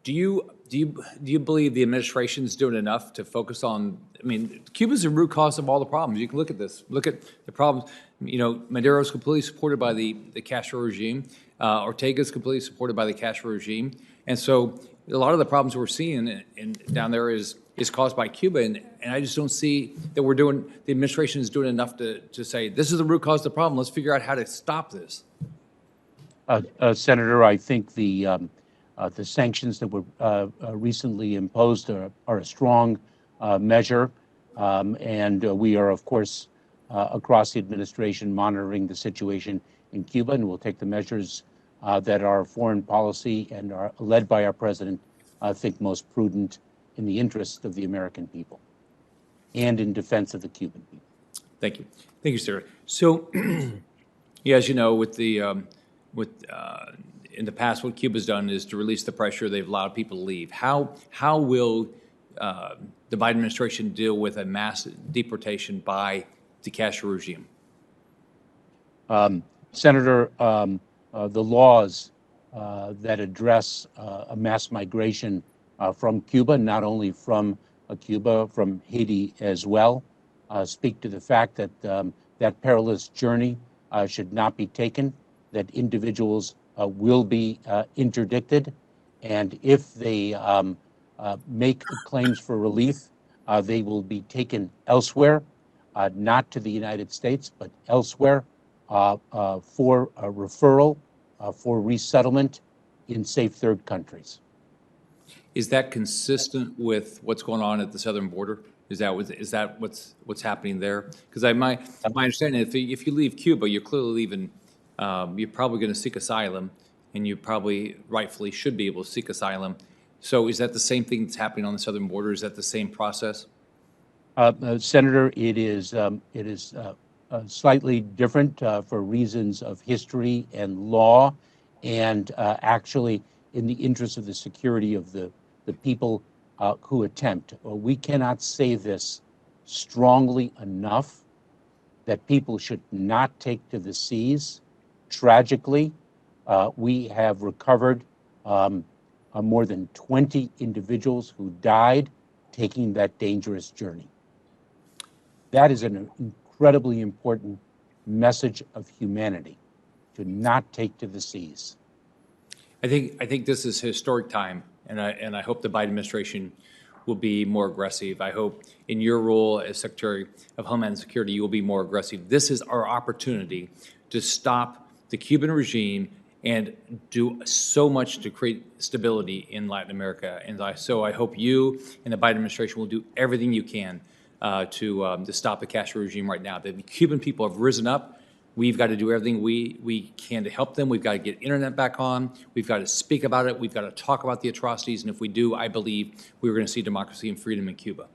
do you believe the administration is doing enough to focus on? I mean, Cuba's the root cause of all the problems. You can look at this. Look at the problems. You know, Maduro's completely supported by the Castro regime. Ortega's completely supported by the Castro regime, and so a lot of the problems we're seeing down there is caused by Cuba, and I just don't see that the administration is doing enough to say this is the root cause of the problem. Let's figure out how to stop this. Senator, I think the sanctions that were recently imposed are a strong measure, and we are, of course, across the administration monitoring the situation in Cuba, and we'll take the measures that our foreign policy and are led by our president think most prudent in the interest of the American people and in defense of the Cuban people. Thank you, sir. So, yeah, as you know, in the past, what Cuba's done is to release the pressure. They've allowed people to leave. How will the Biden administration deal with a mass deportation by the Castro regime? Senator, the laws that address a mass migration from Cuba, not only from Cuba, from Haiti as well, speak to the fact that that perilous journey should not be taken, that individuals will be interdicted, and if they make claims for relief, they will be taken elsewhere, not to the United States, but elsewhere for a referral, for resettlement in safe third countries. Is that consistent with what's going on at the southern border? Is that what's happening there? Because my understanding, if you leave Cuba, you're clearly leaving. You're probably going to seek asylum, and you probably rightfully should be able to seek asylum. So is that the same thing that's happening on the southern border? Is that the same process? Senator, it is slightly different for reasons of history and law, and actually in the interest of the security of the people who attempt. We cannot say this strongly enough, that people should not take to the seas. Tragically, we have recovered more than 20 individuals who died taking that dangerous journey. That is an incredibly important message of humanity, to not take to the seas. I think this is historic time, and I hope the Biden administration will be more aggressive. I hope in your role as Secretary of Homeland Security, you will be more aggressive. This is our opportunity to stop the Cuban regime and do so much to create stability in Latin America. And so I hope you and the Biden administration will do everything you can to stop the Castro regime right now. The Cuban people have risen up. We've got to do everything we can to help them. We've got to get internet back on. We've got to speak about it. We've got to talk about the atrocities. And if we do, I believe we're going to see democracy and freedom in Cuba.